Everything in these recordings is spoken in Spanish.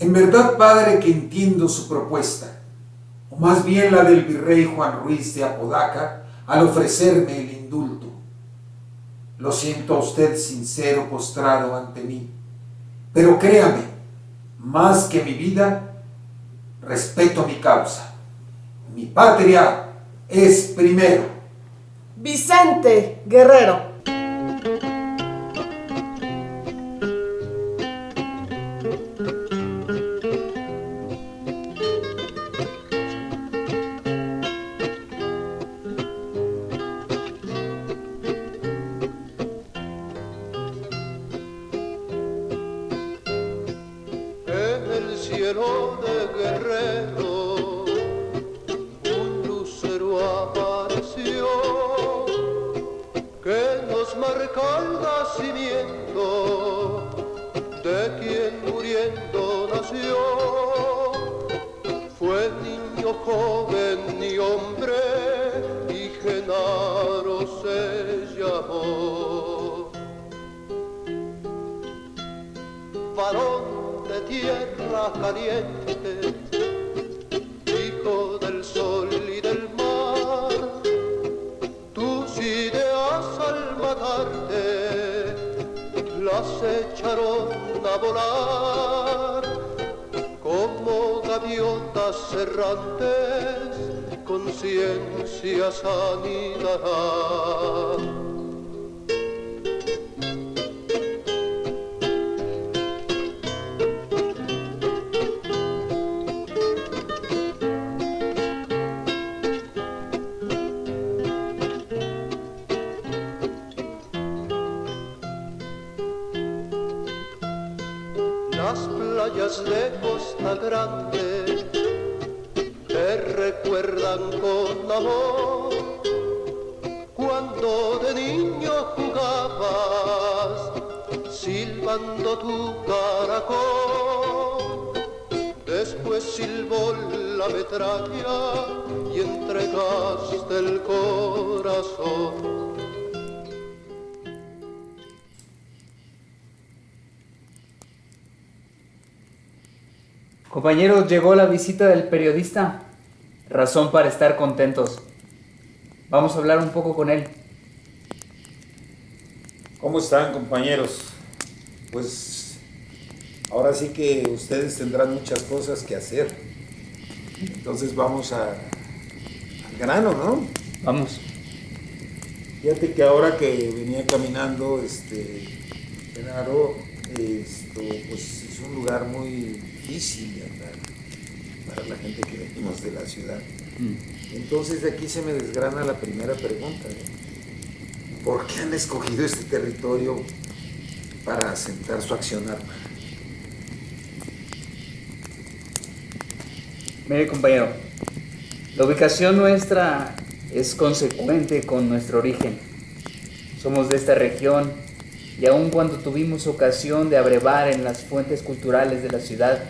En verdad, padre, que entiendo su propuesta, o más bien la del virrey Juan Ruiz de Apodaca, al ofrecerme el indulto. Lo siento a usted sincero, postrado ante mí, pero créame, más que mi vida, respeto mi causa. Mi patria es primero. Vicente Guerrero. Varón de tierra caliente, hijo del sol y del mar, tus ideas al matarte las echaron a volar como gaviotas errantes, conciencias anidarán. Las playas de Costa Grande te recuerdan con amor cuando de niño jugabas silbando tu caracol. Después silbó la metralla y entregaste el corazón. Compañeros, llegó la visita del periodista. Razón para estar contentos. Vamos a hablar un poco con él. ¿Cómo están, compañeros? Pues ahora sí que ustedes tendrán muchas cosas que hacer. Entonces vamos al grano, ¿no? Vamos. Fíjate que ahora que venía caminando, Genaro, pues es un lugar muy difícil de andar para la gente que venimos de la ciudad. Entonces de aquí se me desgrana la primera pregunta, ¿no? ¿Por qué han escogido este territorio para asentar su accionar? Mire, compañero, la ubicación nuestra es consecuente con nuestro origen. Somos de esta región y aun cuando tuvimos ocasión de abrevar en las fuentes culturales de la ciudad,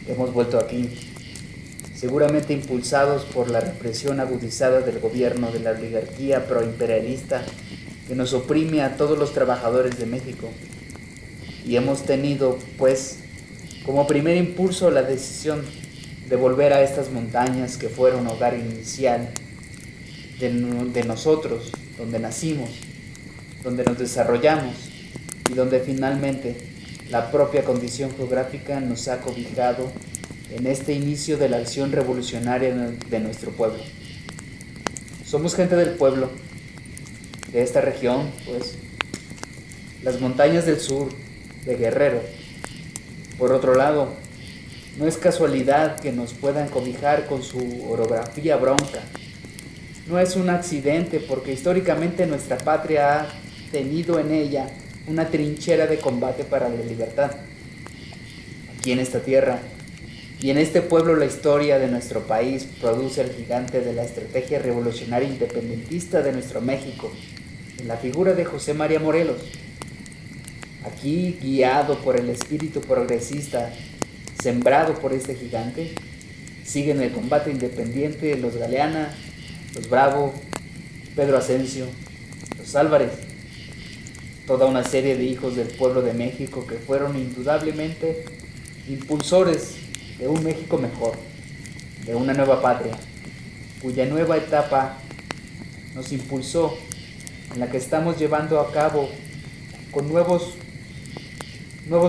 hemos vuelto aquí, seguramente impulsados por la represión agudizada del gobierno de la oligarquía proimperialista que nos oprime a todos los trabajadores de México. Y hemos tenido, pues, como primer impulso la decisión de volver a estas montañas que fueron hogar inicial de nosotros, donde nacimos, donde nos desarrollamos y donde finalmente la propia condición geográfica nos ha cobijado en este inicio de la acción revolucionaria de nuestro pueblo. Somos gente del pueblo, de esta región, pues, las montañas del sur, de Guerrero. Por otro lado, no es casualidad que nos puedan cobijar con su orografía bronca. No es un accidente porque históricamente nuestra patria ha tenido en ella una trinchera de combate para la libertad. Aquí en esta tierra y en este pueblo la historia de nuestro país produce al gigante de la estrategia revolucionaria independentista de nuestro México, en la figura de José María Morelos. Aquí, guiado por el espíritu progresista sembrado por este gigante, siguen el combate independiente los Galeana, los Bravo, Pedro Asensio, los Álvarez, toda una serie de hijos del pueblo de México que fueron indudablemente impulsores de un México mejor, de una nueva patria, cuya nueva etapa nos impulsó, en la que estamos llevando a cabo con nuevos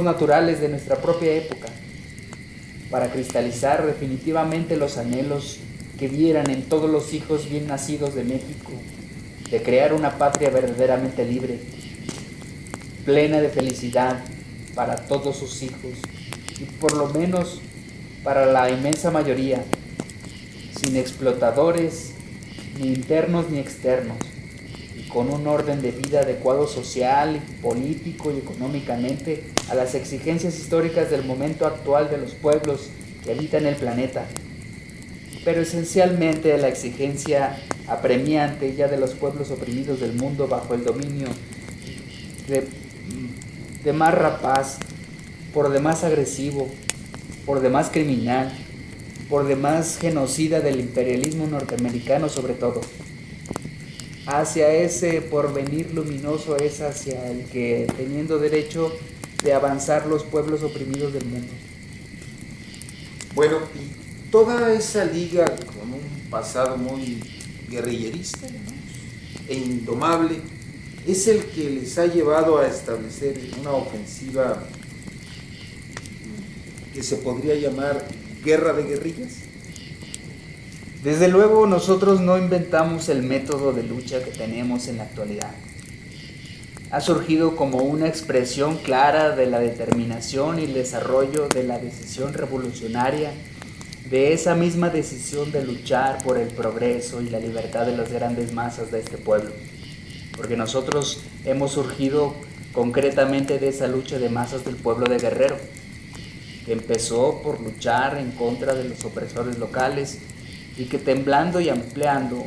naturales de nuestra propia época, para cristalizar definitivamente los anhelos que vieran en todos los hijos bien nacidos de México, de crear una patria verdaderamente libre, plena de felicidad para todos sus hijos, y por lo menos para la inmensa mayoría, sin explotadores, ni internos ni externos, y con un orden de vida adecuado social, político y económicamente a las exigencias históricas del momento actual de los pueblos que habitan el planeta, pero esencialmente a la exigencia apremiante ya de los pueblos oprimidos del mundo bajo el dominio de más rapaz, por demás agresivo, por demás criminal, por demás genocida del imperialismo norteamericano sobre todo. Hacia ese porvenir luminoso es hacia el que, teniendo derecho de avanzar los pueblos oprimidos del mundo. Bueno, y toda esa liga con un pasado muy guerrillerista, ¿no?, e indomable, es el que les ha llevado a establecer una ofensiva que se podría llamar guerra de guerrillas. Desde luego nosotros no inventamos el método de lucha que tenemos en la actualidad. Ha surgido como una expresión clara de la determinación y el desarrollo de la decisión revolucionaria, de esa misma decisión de luchar por el progreso y la libertad de las grandes masas de este pueblo. Porque nosotros hemos surgido concretamente de esa lucha de masas del pueblo de Guerrero, que empezó por luchar en contra de los opresores locales y que, temblando y ampliando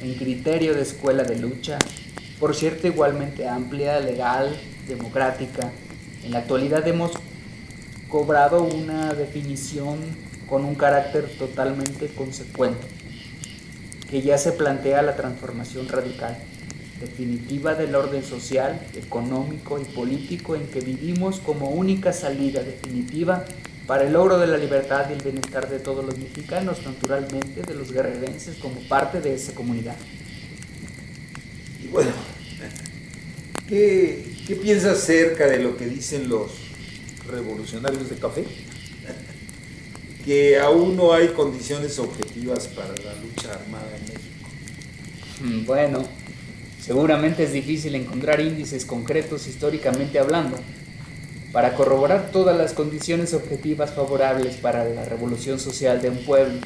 en criterio de escuela de lucha, por cierto igualmente amplia, legal, democrática, en la actualidad hemos cobrado una definición con un carácter totalmente consecuente, que ya se plantea la transformación radical, definitiva del orden social, económico y político en que vivimos como única salida definitiva para el logro de la libertad y el bienestar de todos los mexicanos, naturalmente de los guerrerenses como parte de esa comunidad. Y bueno, ¿qué piensas acerca de lo que dicen los revolucionarios de café? Que aún no hay condiciones objetivas para la lucha armada en México. Bueno, seguramente es difícil encontrar índices concretos históricamente hablando para corroborar todas las condiciones objetivas favorables para la revolución social de un pueblo.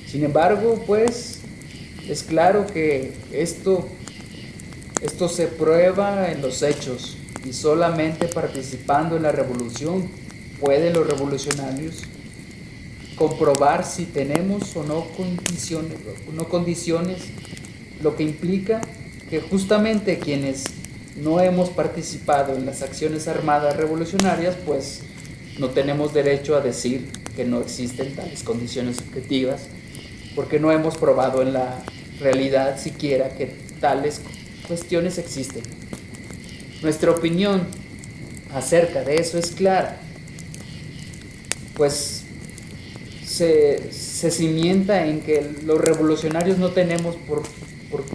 Sin embargo, pues, es claro que esto se prueba en los hechos, y solamente participando en la revolución pueden los revolucionarios comprobar si tenemos o no condiciones, lo que implica que justamente quienes no hemos participado en las acciones armadas revolucionarias, pues no tenemos derecho a decir que no existen tales condiciones objetivas, porque no hemos probado en la realidad siquiera que tales cuestiones existen. Nuestra opinión acerca de eso es clara, pues se cimienta en que los revolucionarios no tenemos por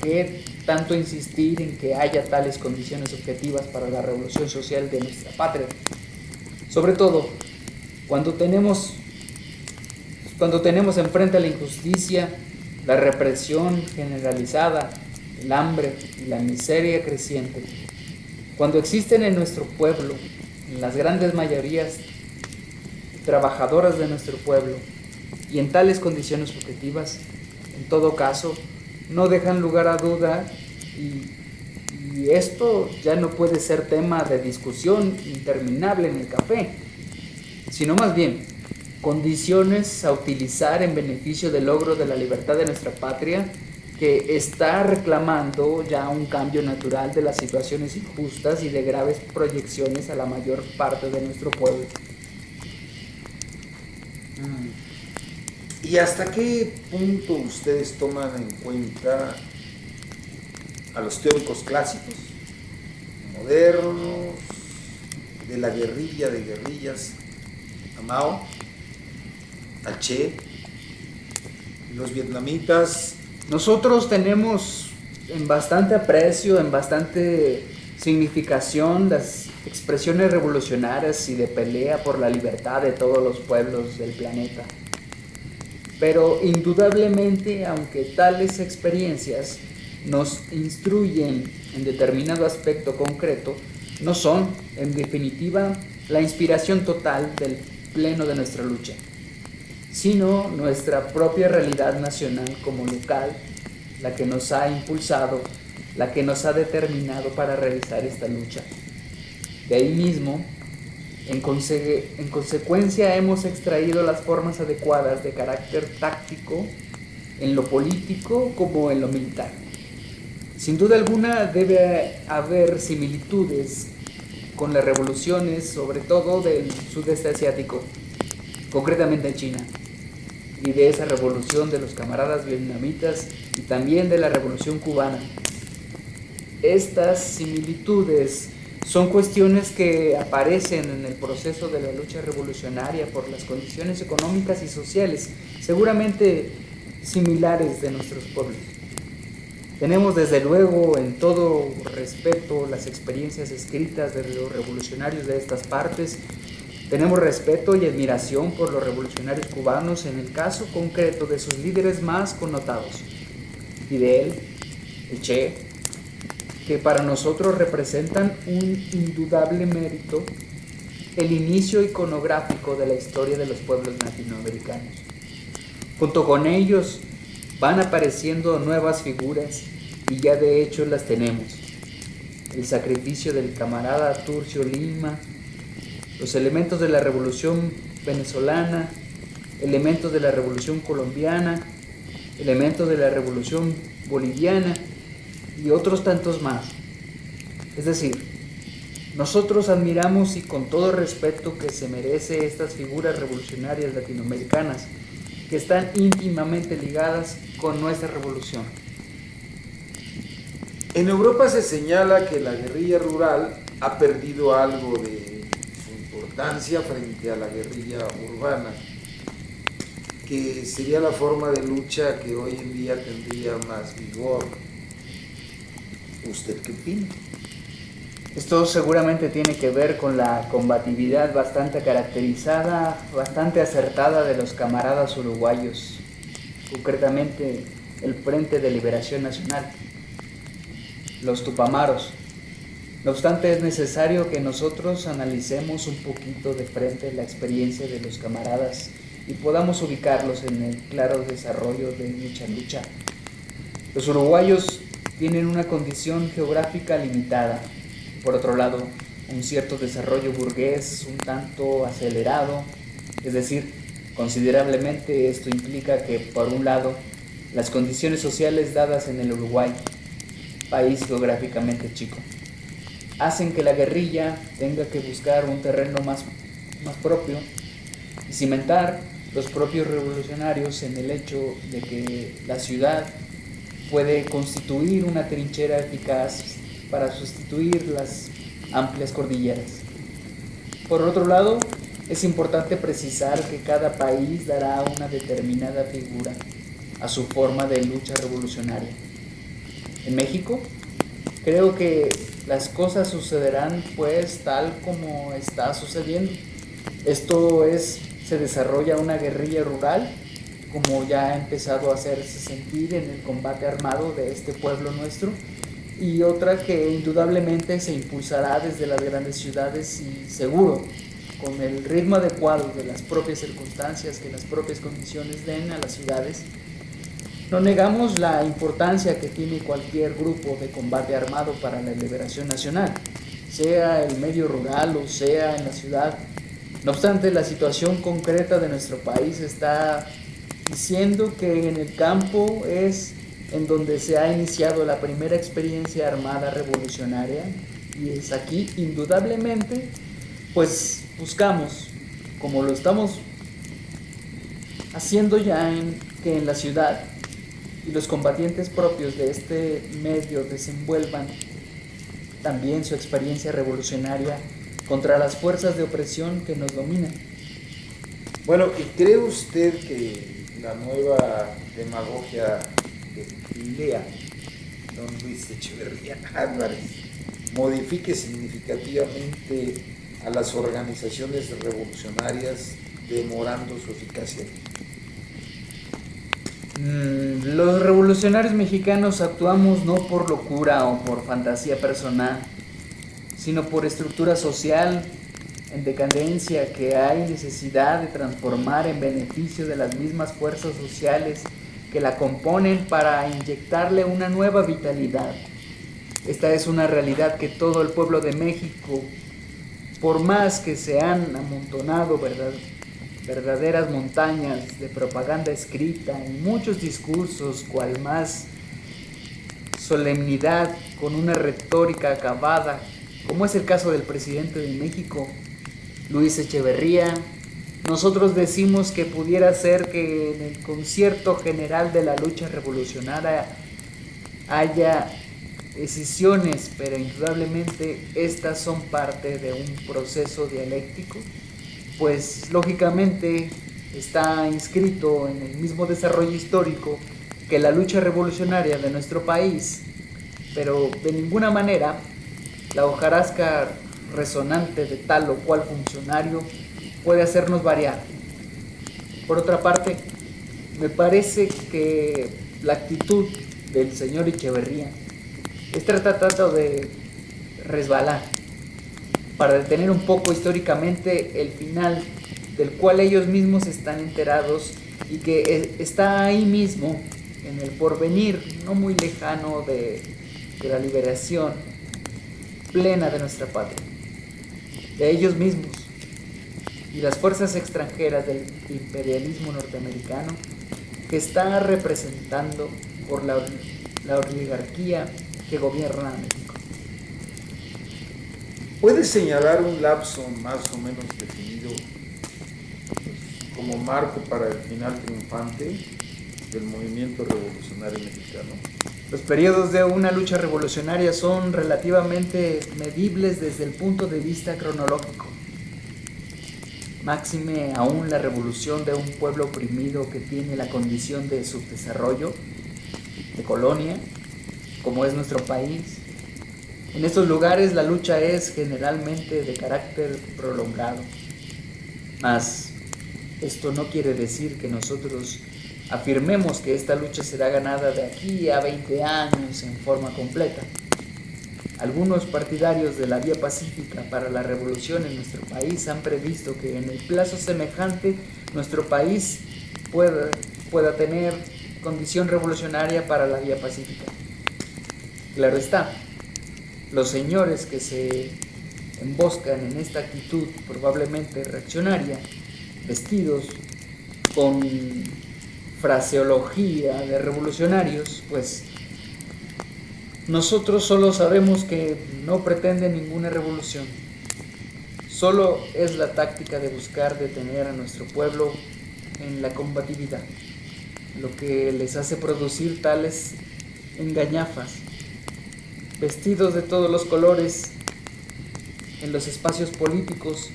qué tanto insistir en que haya tales condiciones objetivas para la revolución social de nuestra patria. Sobre todo, cuando tenemos enfrente la injusticia, la represión generalizada, el hambre y la miseria creciente. Cuando existen en nuestro pueblo, en las grandes mayorías trabajadoras de nuestro pueblo, y en tales condiciones objetivas, en todo caso, no dejan lugar a duda, y esto ya no puede ser tema de discusión interminable en el café, sino más bien condiciones a utilizar en beneficio del logro de la libertad de nuestra patria, que está reclamando ya un cambio natural de las situaciones injustas y de graves proyecciones a la mayor parte de nuestro pueblo. ¿Y hasta qué punto ustedes toman en cuenta a los teóricos clásicos, modernos, de la guerrilla, de guerrillas, a Mao, al Che, los vietnamitas. Nosotros tenemos en bastante aprecio, en bastante significación las expresiones revolucionarias y de pelea por la libertad de todos los pueblos del planeta. Pero indudablemente, aunque tales experiencias nos instruyen en determinado aspecto concreto, no son, en definitiva, la inspiración total del pleno de nuestra lucha, sino nuestra propia realidad nacional como local, la que nos ha impulsado, la que nos ha determinado para realizar esta lucha. De ahí mismo, en consecuencia, hemos extraído las formas adecuadas de carácter táctico en lo político como en lo militar. Sin duda alguna debe haber similitudes con las revoluciones, sobre todo del sudeste asiático, concretamente en China, y de esa revolución de los camaradas vietnamitas y también de la revolución cubana. Estas similitudes son cuestiones que aparecen en el proceso de la lucha revolucionaria por las condiciones económicas y sociales, seguramente similares de nuestros pueblos. Tenemos desde luego en todo respeto las experiencias escritas de los revolucionarios de estas partes. Tenemos respeto y admiración por los revolucionarios cubanos en el caso concreto de sus líderes más connotados. Fidel, el Che, que para nosotros representan un indudable mérito, el inicio iconográfico de la historia de los pueblos latinoamericanos. Junto con ellos van apareciendo nuevas figuras y ya de hecho las tenemos. El sacrificio del camarada Turcio Lima, los elementos de la revolución venezolana, elementos de la revolución colombiana, elementos de la revolución boliviana y otros tantos más. Es decir, nosotros admiramos y con todo respeto que se merece estas figuras revolucionarias latinoamericanas que están íntimamente ligadas con nuestra revolución. En Europa se señala que la guerrilla rural ha perdido algo de su importancia frente a la guerrilla urbana, que sería la forma de lucha que hoy en día tendría más vigor. ¿Usted qué opina? Esto seguramente tiene que ver con la combatividad bastante caracterizada, bastante acertada de los camaradas uruguayos, concretamente el Frente de Liberación Nacional, los Tupamaros. No obstante, es necesario que nosotros analicemos un poquito de frente la experiencia de los camaradas y podamos ubicarlos en el claro desarrollo de dicha lucha. Los uruguayos tienen una condición geográfica limitada. Por otro lado, un cierto desarrollo burgués un tanto acelerado, es decir, considerablemente esto implica que, por un lado, las condiciones sociales dadas en el Uruguay, país geográficamente chico, hacen que la guerrilla tenga que buscar un terreno más propio y cimentar los propios revolucionarios en el hecho de que la ciudad puede constituir una trinchera eficaz para sustituir las amplias cordilleras. Por otro lado, es importante precisar que cada país dará una determinada figura a su forma de lucha revolucionaria. En México, creo que las cosas sucederán pues tal como está sucediendo. Esto es, se desarrolla una guerrilla rural, como ya ha empezado a hacerse sentir en el combate armado de este pueblo nuestro, y otra que indudablemente se impulsará desde las grandes ciudades y seguro, con el ritmo adecuado de las propias circunstancias que las propias condiciones den a las ciudades. No negamos la importancia que tiene cualquier grupo de combate armado para la liberación nacional, sea el medio rural o sea en la ciudad. No obstante, la situación concreta de nuestro país está diciendo que en el campo es en donde se ha iniciado la primera experiencia armada revolucionaria, y es aquí indudablemente pues buscamos, como lo estamos haciendo ya que en la ciudad y los combatientes propios de este medio desenvuelvan también su experiencia revolucionaria contra las fuerzas de opresión que nos dominan. Bueno, ¿y cree usted que la nueva demagogia de Lea, don Luis Echeverría Álvarez, modifique significativamente a las organizaciones revolucionarias, demorando su eficacia? Los revolucionarios mexicanos actuamos no por locura o por fantasía personal, sino por estructura social en decadencia que hay necesidad de transformar en beneficio de las mismas fuerzas sociales que la componen para inyectarle una nueva vitalidad. Esta es una realidad que todo el pueblo de México, por más que se han amontonado verdaderas montañas de propaganda escrita y muchos discursos, cual más solemnidad con una retórica acabada, como es el caso del presidente de México, Luis Echeverría, nosotros decimos que pudiera ser que en el concierto general de la lucha revolucionaria haya decisiones, pero indudablemente estas son parte de un proceso dialéctico, pues lógicamente está inscrito en el mismo desarrollo histórico que la lucha revolucionaria de nuestro país, pero de ninguna manera la hojarasca resonante de tal o cual funcionario puede hacernos variar. Por otra parte, me parece que la actitud del señor Echeverría está tratando de resbalar para detener un poco históricamente el final del cual ellos mismos están enterados y que está ahí mismo en el porvenir no muy lejano de la liberación plena de nuestra patria, de ellos mismos y las fuerzas extranjeras del imperialismo norteamericano que está representando por la oligarquía que gobierna México. ¿Puede señalar un lapso más o menos definido como marco para el final triunfante del movimiento revolucionario mexicano? Los periodos de una lucha revolucionaria son relativamente medibles desde el punto de vista cronológico. Máxime aún la revolución de un pueblo oprimido que tiene la condición de subdesarrollo, de colonia, como es nuestro país. En estos lugares la lucha es generalmente de carácter prolongado, mas esto no quiere decir que nosotros afirmemos que esta lucha será ganada de aquí a 20 años en forma completa. Algunos partidarios de la vía pacífica para la revolución en nuestro país han previsto que en el plazo semejante nuestro país pueda tener condición revolucionaria para la vía pacífica. Claro está, los señores que se emboscan en esta actitud probablemente reaccionaria, vestidos con fraseología de revolucionarios, pues nosotros solo sabemos que no pretenden ninguna revolución. Solo es la táctica de buscar detener a nuestro pueblo en la combatividad, lo que les hace producir tales engañafas, vestidos de todos los colores en los espacios políticos,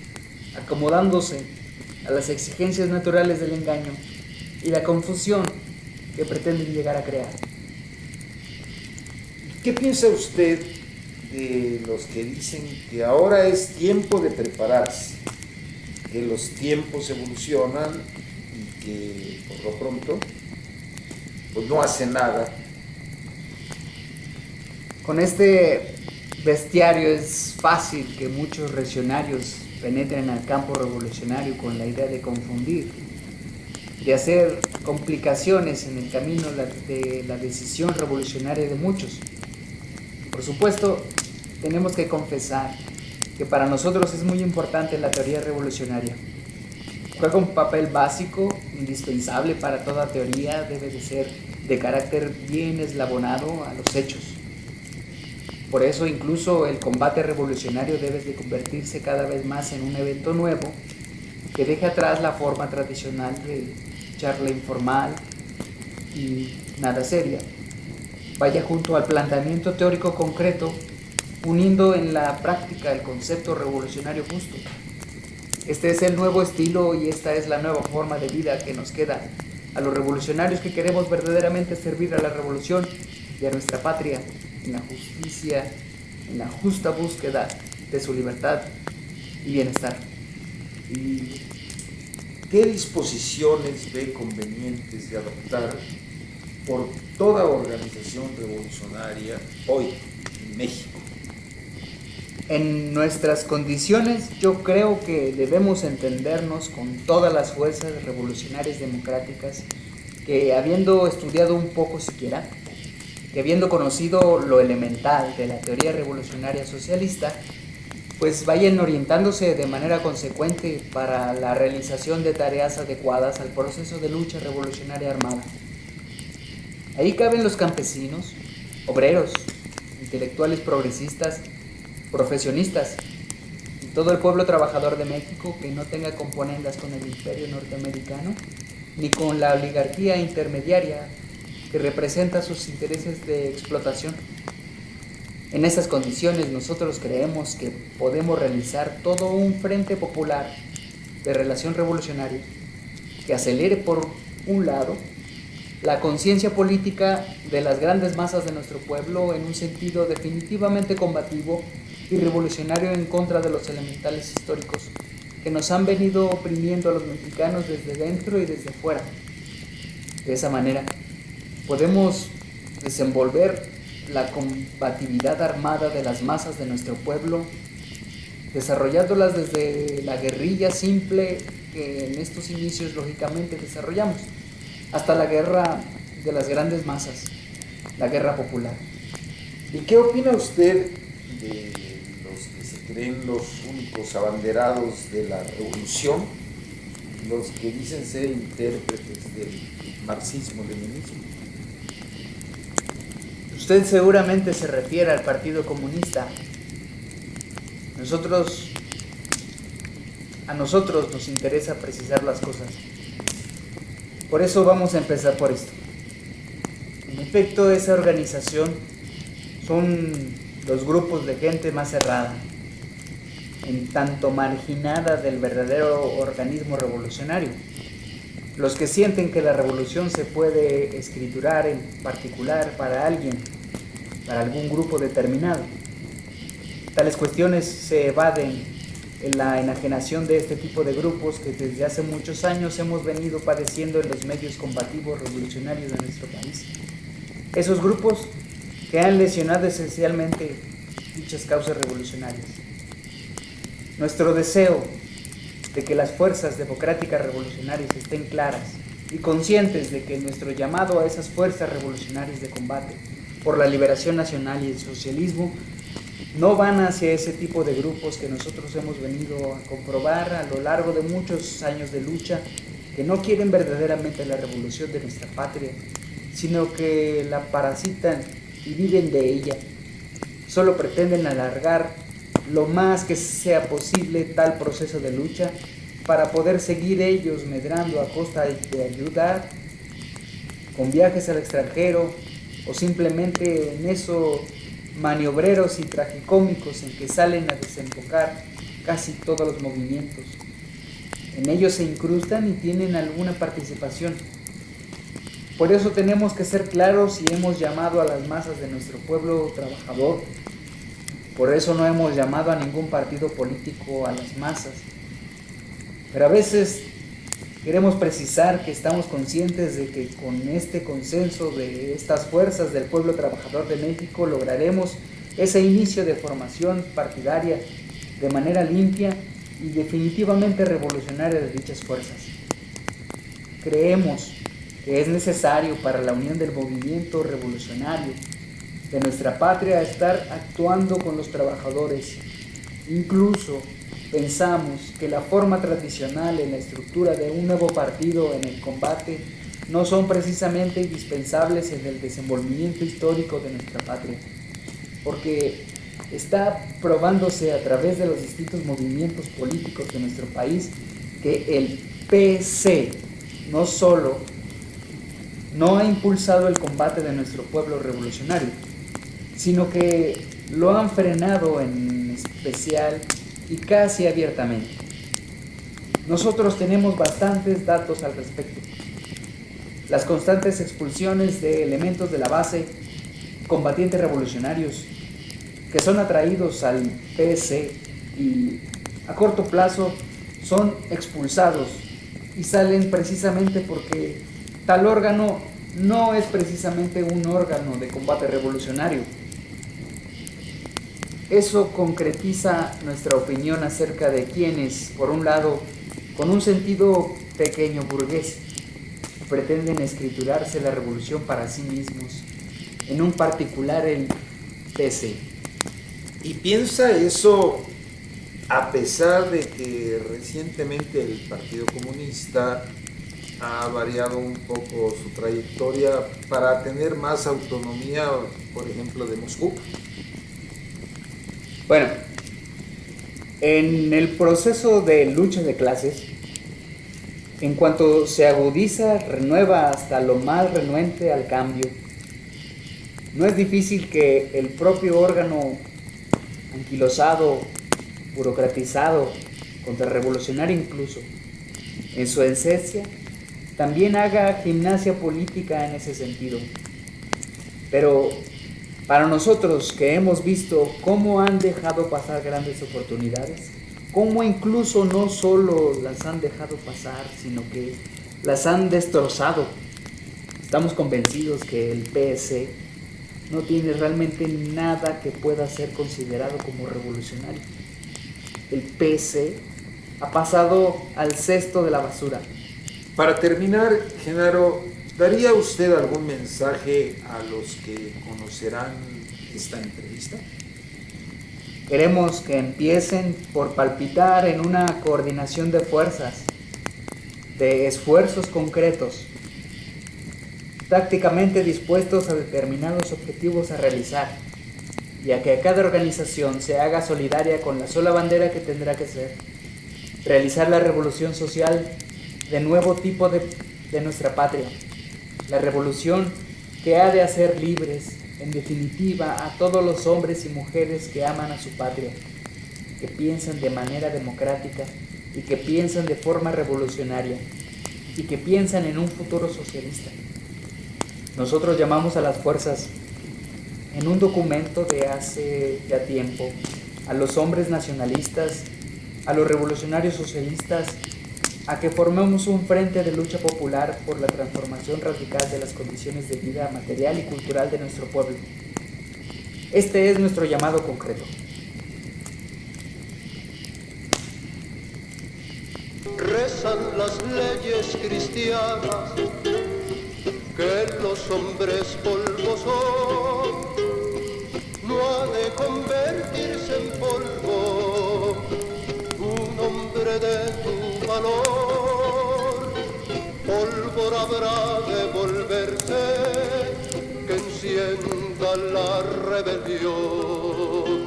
acomodándose a las exigencias naturales del engaño y la confusión que pretenden llegar a crear. ¿Qué piensa usted de los que dicen que ahora es tiempo de prepararse, que los tiempos evolucionan y que por lo pronto pues no hacen nada? Con este bestiario es fácil que muchos reaccionarios penetren al campo revolucionario con la idea de confundir, de hacer complicaciones en el camino de la decisión revolucionaria de muchos. Por supuesto, tenemos que confesar que para nosotros es muy importante la teoría revolucionaria. Juega un papel básico, indispensable para toda teoría, debe de ser de carácter bien eslabonado a los hechos. Por eso incluso el combate revolucionario debe de convertirse cada vez más en un evento nuevo que deje atrás la forma tradicional de charla informal y nada seria. Vaya junto al planteamiento teórico concreto, uniendo en la práctica el concepto revolucionario justo. Este es el nuevo estilo y esta es la nueva forma de vida que nos queda a los revolucionarios que queremos verdaderamente servir a la revolución y a nuestra patria en la justicia, en la justa búsqueda de su libertad y bienestar. ¿Y qué disposiciones ve convenientes de adoptar por toda organización revolucionaria hoy en México? En nuestras condiciones, yo creo que debemos entendernos con todas las fuerzas revolucionarias democráticas que, habiendo estudiado un poco siquiera, que habiendo conocido lo elemental de la teoría revolucionaria socialista, pues vayan orientándose de manera consecuente para la realización de tareas adecuadas al proceso de lucha revolucionaria armada. Ahí caben los campesinos, obreros, intelectuales progresistas, profesionistas y todo el pueblo trabajador de México que no tenga componendas con el imperio norteamericano ni con la oligarquía intermediaria que representa sus intereses de explotación. En esas condiciones nosotros creemos que podemos realizar todo un frente popular de relación revolucionaria que acelere por un lado la conciencia política de las grandes masas de nuestro pueblo en un sentido definitivamente combativo y revolucionario en contra de los elementales históricos que nos han venido oprimiendo a los mexicanos desde dentro y desde fuera. De esa manera podemos desenvolver la combatividad armada de las masas de nuestro pueblo, desarrollándolas desde la guerrilla simple que en estos inicios lógicamente desarrollamos, hasta la guerra de las grandes masas, la guerra popular. ¿Y qué opina usted de los que se creen los únicos abanderados de la revolución, los que dicen ser intérpretes del marxismo-leninismo? Usted seguramente se refiere al Partido Comunista. A nosotros nos interesa precisar las cosas. Por eso vamos a empezar por esto. En efecto, esa organización son los grupos de gente más cerrada, en tanto marginada del verdadero organismo revolucionario. Los que sienten que la revolución se puede escriturar en particular para alguien, para algún grupo determinado. Tales cuestiones se evaden en la enajenación de este tipo de grupos que desde hace muchos años hemos venido padeciendo en los medios combativos revolucionarios de nuestro país. Esos grupos que han lesionado esencialmente dichas causas revolucionarias. Nuestro deseo de que las fuerzas democráticas revolucionarias estén claras y conscientes de que nuestro llamado a esas fuerzas revolucionarias de combate por la liberación nacional y el socialismo no van hacia ese tipo de grupos que nosotros hemos venido a comprobar a lo largo de muchos años de lucha, que no quieren verdaderamente la revolución de nuestra patria, sino que la parasitan y viven de ella. Solo pretenden alargar lo más que sea posible tal proceso de lucha para poder seguir ellos medrando a costa de ayudar con viajes al extranjero o simplemente en esos maniobreros y tragicómicos en que salen a desembocar casi todos los movimientos. En ellos se incrustan y tienen alguna participación. Por eso tenemos que ser claros y hemos llamado a las masas de nuestro pueblo trabajador. Por eso no hemos llamado a ningún partido político a las masas. Pero a veces queremos precisar que estamos conscientes de que con este consenso de estas fuerzas del pueblo trabajador de México lograremos ese inicio de formación partidaria de manera limpia y definitivamente revolucionaria de dichas fuerzas. Creemos que es necesario para la unión del movimiento revolucionario de nuestra patria estar actuando con los trabajadores. Incluso pensamos que la forma tradicional en la estructura de un nuevo partido en el combate no son precisamente indispensables en el desenvolvimiento histórico de nuestra patria, porque está probándose a través de los distintos movimientos políticos de nuestro país que el PC no solo no ha impulsado el combate de nuestro pueblo revolucionario, sino que lo han frenado en especial y casi abiertamente. Nosotros tenemos bastantes datos al respecto. Las constantes expulsiones de elementos de la base, combatientes revolucionarios, que son atraídos al PSC y a corto plazo son expulsados y salen precisamente porque tal órgano no es precisamente un órgano de combate revolucionario. Eso concretiza nuestra opinión acerca de quienes, por un lado, con un sentido pequeño burgués, pretenden escriturarse la revolución para sí mismos, en un particular el PC. Y piensa eso a pesar de que recientemente el Partido Comunista ha variado un poco su trayectoria para tener más autonomía, por ejemplo, de Moscú. Bueno, en el proceso de lucha de clases, en cuanto se agudiza, renueva hasta lo más renuente al cambio. No es difícil que el propio órgano anquilosado, burocratizado, contrarrevolucionario incluso, en su esencia, también haga gimnasia política en ese sentido. Pero para nosotros que hemos visto cómo han dejado pasar grandes oportunidades, cómo incluso no solo las han dejado pasar, sino que las han destrozado, estamos convencidos que el PSC no tiene realmente nada que pueda ser considerado como revolucionario. El PSC ha pasado al cesto de la basura. Para terminar, Genaro, ¿daría usted algún mensaje a los que conocerán esta entrevista? Queremos que empiecen por palpitar en una coordinación de fuerzas, de esfuerzos concretos, tácticamente dispuestos a determinados objetivos a realizar, y a que cada organización se haga solidaria con la sola bandera que tendrá que ser: realizar la revolución social de nuevo tipo de nuestra patria, la revolución que ha de hacer libres, en definitiva, a todos los hombres y mujeres que aman a su patria, que piensan de manera democrática y que piensan de forma revolucionaria y que piensan en un futuro socialista. Nosotros llamamos a las fuerzas, en un documento de hace ya tiempo, a los hombres nacionalistas, a los revolucionarios socialistas, a que formemos un frente de lucha popular por la transformación radical de las condiciones de vida material y cultural de nuestro pueblo. Este es nuestro llamado concreto. Rezan las leyes cristianas que los hombres polvo son, no ha de convertirse en polvo un hombre de tu valor. Pólvora habrá de volverse que encienda la rebelión.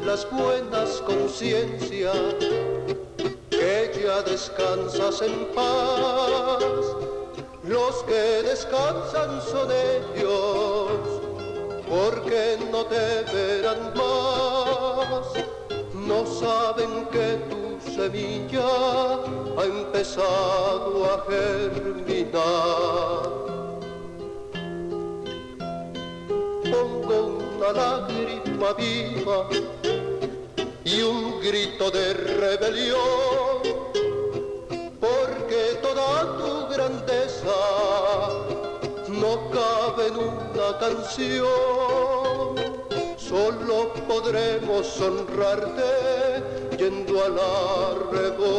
Las buenas conciencias que ya descansas en paz, los que descansan son ellos porque no te verán más, no saben que tu semilla ha empezado a germinar. Pongo una lágrima viva y un grito de rebelión, porque toda tu grandeza no cabe en una canción. Solo podremos honrarte yendo a la revolución.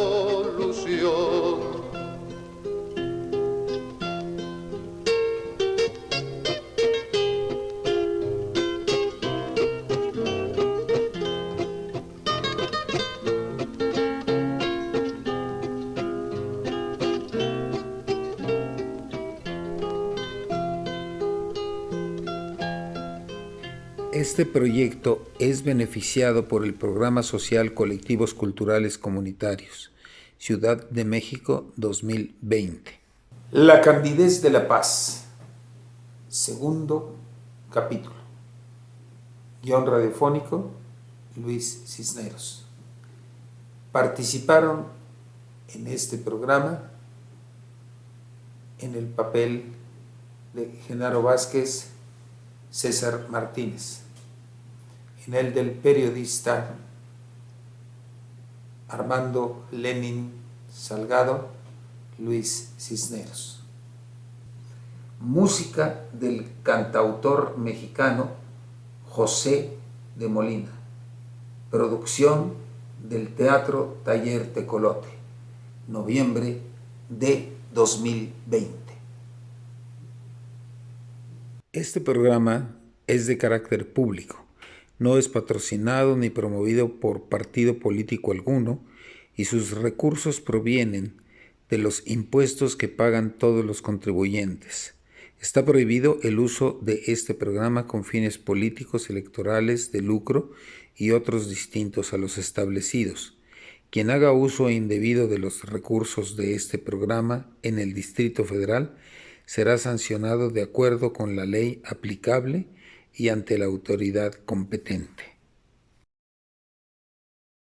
Este proyecto es beneficiado por el Programa Social Colectivos Culturales Comunitarios, Ciudad de México 2020. La candidez de la paz. Segundo capítulo. Guión radiofónico, Luis Cisneros. Participaron en este programa en el papel de Genaro Vázquez, César Martínez, en el del periodista Armando Lenin Salgado, Luis Cisneros. Música del cantautor mexicano José de Molina. Producción del Teatro Taller Tecolote, noviembre de 2020. Este programa es de carácter público, no es patrocinado ni promovido por partido político alguno y sus recursos provienen de los impuestos que pagan todos los contribuyentes. Está prohibido el uso de este programa con fines políticos, electorales, de lucro y otros distintos a los establecidos. Quien haga uso indebido de los recursos de este programa en el Distrito Federal será sancionado de acuerdo con la ley aplicable y ante la autoridad competente.